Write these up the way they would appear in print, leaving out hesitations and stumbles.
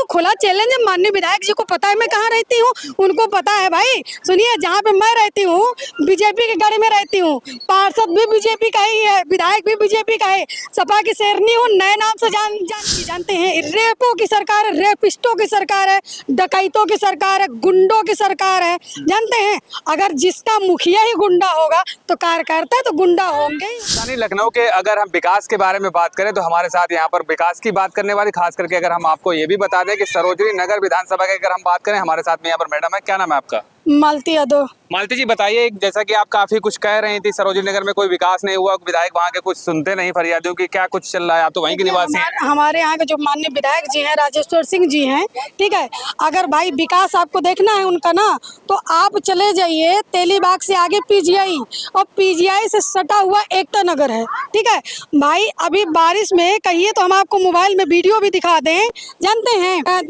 खुला चैलेंज है। माननीय विधायक जी को पता है मैं कहाँ रहती हूँ, उनको पता है भाई। सुनिए, जहाँ पे मैं रहती हूँ बीजेपी के गढ़ में रहती हूँ, पार्षद भी बीजेपी का ही है, विधायक भी बीजेपी का है, सपा की शेरनी हूँ, नए नाम से जानते हैं। रेपों की सरकार है, रेपिस्टों की सरकार है, डकैतों की सरकार है, गुंडों की सरकार है, जानते हैं। अगर जिसका मुखिया ही गुंडा होगा तो कार्यकर्ता तो गुंडा होंगे। राजधानी लखनऊ के अगर हम विकास के बारे में बात करें तो हमारे साथ यहाँ पर विकास की बात करने वाली, खास करके अगर हम आपको ये भी बता दें कि सरोजनी नगर विधानसभा की अगर हम बात करें, हमारे साथ में यहाँ पर मैडम है। क्या नाम है आपका? मालती यादव। मालती जी बताइए, जैसा कि आप काफी कुछ कह रही थी, सरोजनी नगर में कोई विकास नहीं हुआ, विधायक वहाँ के कुछ सुनते नहीं फरियादियों की, क्या कुछ चल रहा है? आप तो वहीं के निवासी हैं। हमारे यहाँ के जो माननीय विधायक जी हैं राजेश्वर सिंह जी हैं, ठीक है। अगर भाई विकास आपको देखना है उनका ना, तो आप चले जाइए तेलीबाग से आगे पीजीआई, और पीजीआई से सटा हुआ एकता नगर है, ठीक है भाई। अभी बारिश में कहिए तो हम आपको मोबाइल में वीडियो भी दिखा दें, जानते हैं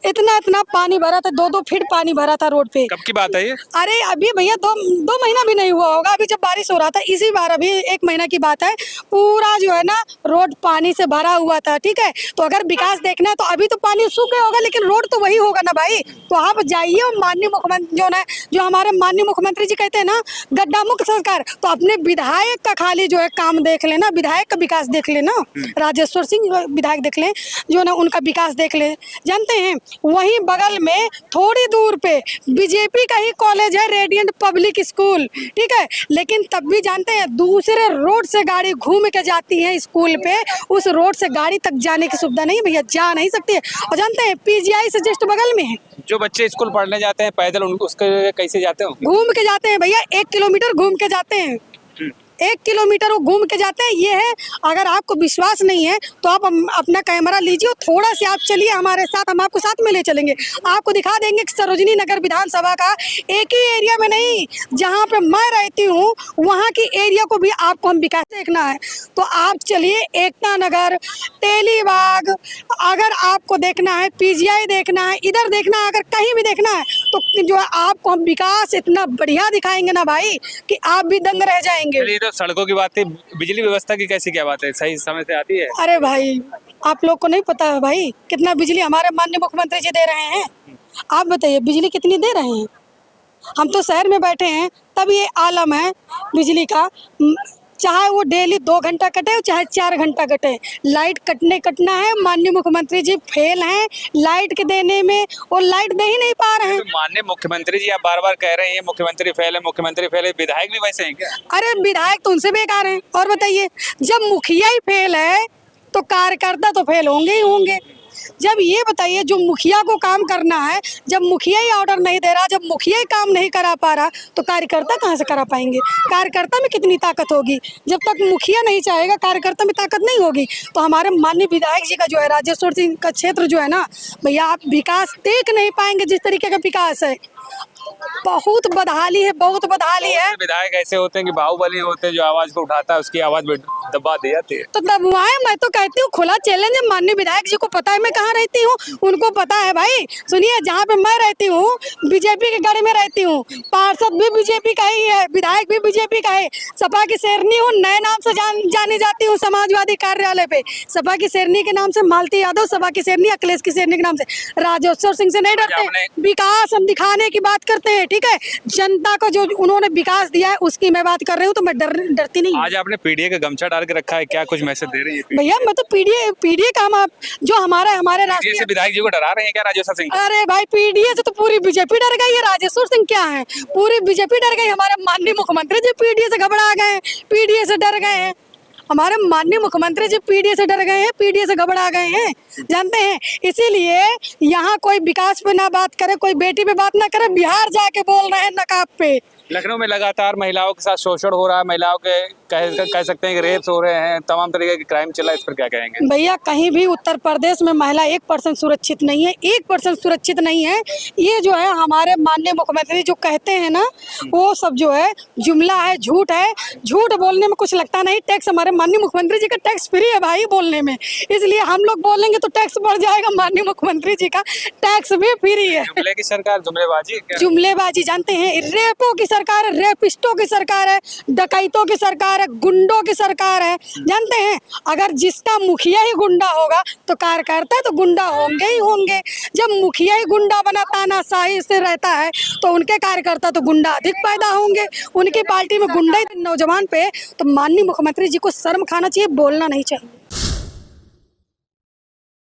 इतना पानी भरा था, 2-2 फीट पानी भरा था रोड पे। कब की बात है ये? अरे अभी भैया दो महीना भी नहीं हुआ होगा, अभी जब बारिश हो रहा था, इसी बार अभी 1 महीना की बात है। पूरा जो है ना रोड पानी से भरा हुआ था, ठीक है। तो अगर विकास देखना है तो अभी तो पानी सूख गया होगा, लेकिन रोड तो वही होगा ना भाई। तो आप जाइए, और माननीय मुख्यमंत्री जो हमारे माननीय मुख्यमंत्री जी कहते हैं ना गड्ढा मुक्त सरकार, तो अपने विधायक का खाली जो है काम देख लेना, विधायक का विकास देख लेना, राजेश्वर सिंह विधायक देख ले, जो ना उनका विकास देख ले, जानते हैं। वहीं बगल में थोड़ी दूर पे बीजेपी का ही कॉलेज है, रेडियंट पब्लिक स्कूल, ठीक है। लेकिन तब भी जानते हैं दूसरे रोड से गाड़ी घूम के जाती है स्कूल पे, उस रोड से गाड़ी तक जाने की सुविधा नहीं भैया, जा नहीं सकती है। और जानते हैं पीजीआई से जस्ट बगल में है। जो बच्चे स्कूल पढ़ने जाते हैं पैदल, उसके कैसे जाते हो? घूम के जाते हैं भैया, 1 किलोमीटर घूम के जाते हैं, 1 किलोमीटर वो घूम के जाते हैं। ये है, अगर आपको विश्वास नहीं है तो आप अपना कैमरा लीजिए और थोड़ा से आप चलिए हमारे साथ, हम आपको साथ में ले चलेंगे, आपको दिखा देंगे कि सरोजनी नगर विधानसभा का एक ही एरिया में नहीं, जहाँ पे मैं रहती हूँ वहाँ की एरिया को भी आपको हम विकास देखना है। तो आप चलिए, एकता नगर, तेलीबाग, अगर आपको देखना है, पीजीआई देखना है, इधर देखना है, अगर कहीं भी देखना है तो जो है आपको हम विकास इतना बढ़िया दिखाएंगे ना भाई कि आप भी दंग रह जाएंगे। तो सड़कों की बात थी, बिजली व्यवस्था की कैसी क्या बात है? सही समय से आती है? अरे भाई आप लोग को नहीं पता है भाई कितना बिजली हमारे माननीय मुख्यमंत्री जी दे रहे हैं। आप बताइए बिजली कितनी दे रहे हैं? हम तो शहर में बैठे हैं, तब ये आलम है बिजली का, चाहे वो डेली 2 घंटा कटे चाहे 4 घंटा कटे, लाइट कटना है। माननीय मुख्यमंत्री जी फेल हैं लाइट के देने में, और लाइट दे ही नहीं पा रहे हैं। तो माननीय मुख्यमंत्री जी आप बार-बार कह रहे हैं मुख्यमंत्री फेल है, मुख्यमंत्री फेल है, विधायक भी वैसे हैं क्या? अरे विधायक तो उनसे बेकार हैं। और बताइए, जब मुखिया ही फेल है तो कार्यकर्ता तो फेल होंगे ही होंगे। जब ये बताइए, जो मुखिया को काम करना है, जब मुखिया ही ऑर्डर नहीं दे रहा, जब मुखिया ही काम नहीं करा पा रहा, तो कार्यकर्ता कहाँ से करा पाएंगे? कार्यकर्ता में कितनी ताकत होगी? जब तक मुखिया नहीं चाहेगा कार्यकर्ता में ताकत नहीं होगी। तो हमारे माननीय विधायक जी का जो है राजेश्वर सिंह का क्षेत्र जो है ना भैया, आप विकास देख नहीं पाएंगे जिस तरीके का विकास है। बहुत बदहाली है, बहुत बदहाली है। विधायक ऐसे होते हैं कि बाहुबली होते हैं, जो आवाज को उठाता है उसकी आवाज में दबा दी जाती है। तो दबवाए, मैं तो कहती हूँ खुला चैलेंज है। माननीय विधायक जी को पता है मैं कहाँ रहती हूँ, उनको पता है भाई। सुनिए, जहाँ पे मैं रहती हूँ बीजेपी के गढ़ में रहती हूँ, पार्षद भी बीजेपी का ही है, विधायक भी बीजेपी का है, सपा की शेरनी हूँ, नए नाम से जानी जाती हूँ समाजवादी कार्यालय पे। सपा की शेरनी के नाम से मालती यादव, सपा की शेरनी अखिलेश की शेरनी के नाम से। राजेश्वर सिंह से नहीं डरते, विकास हम दिखाने की बात करते हैं, ठीक है। जनता को जो उन्होंने विकास दिया है उसकी मैं बात कर रही हूँ, तो मैं डरती नहीं। आज आपने पीडीए का गमछा डाल के रखा है, क्या कुछ मैसेज दे रही है भैया? मैं तो पीडीए का हम जो हमारे राष्ट्रीय से विधायक जी को डरा रहे हैं क्या राजेश्वर सिंह? अरे भाई पीडीए से तो पूरी बीजेपी डर गई है, राजेश्वर सिंह क्या है, पूरी बीजेपी डर गई। हमारे माननीय मुख्यमंत्री जी पीडीए से घबरा गए हैं, पीडीए से डर गए हैं। हमारे माननीय मुख्यमंत्री जी पीडीए से डर गए हैं, पीडीए से घबरा गए हैं, जानते हैं। इसीलिए यहाँ कोई विकास पे ना बात करे, कोई बेटी पे बात ना करे, बिहार जाके बोल रहे हैं नकाब पे। लखनऊ में लगातार महिलाओं के साथ शोषण हो रहा है, महिलाओं के कह सकते हैं कि रेप्स हो रहे हैं, तमाम तरीके के क्राइम चला है, इस पर क्या कहेंगे? भैया कहीं भी उत्तर प्रदेश में महिला 1% सुरक्षित नहीं है, 1% सुरक्षित नहीं है। ये जो है हमारे माननीय मुख्यमंत्री जो कहते हैं ना, वो सब जो है जुमला है, झूठ है। झूठ बोलने में कुछ लगता नहीं। टैक्स हमारे माननीय मुख्यमंत्री जी का टैक्स फ्री है भाई बोलने में, इसलिए हम लोग बोलेंगे तो टैक्स बढ़ जाएगा। माननीय मुख्यमंत्री जी का टैक्स भी फ्री है। जुमले की सरकार, जुमलेबाजी क्या? जुमलेबाजी जानते हैं, रेपों की सरकार है, रेपिस्टों की सरकार है, डकैतों की सरकार है, गुंडों की सरकार है। जानते हैं, अगर जिसका मुखिया ही गुंडा होगा तो कार्यकर्ता तो गुंडा होंगे ही होंगे। जब मुखिया ही गुंडा बना तानाशाही से रहता है तो उनके कार्यकर्ता तो गुंडा अधिक पैदा होंगे। उनकी पार्टी में गुंडा ही नौजवान पे, तो माननीय मुख्यमंत्री जी को शर्म खाना चाहिए, बोलना नहीं चाहिए।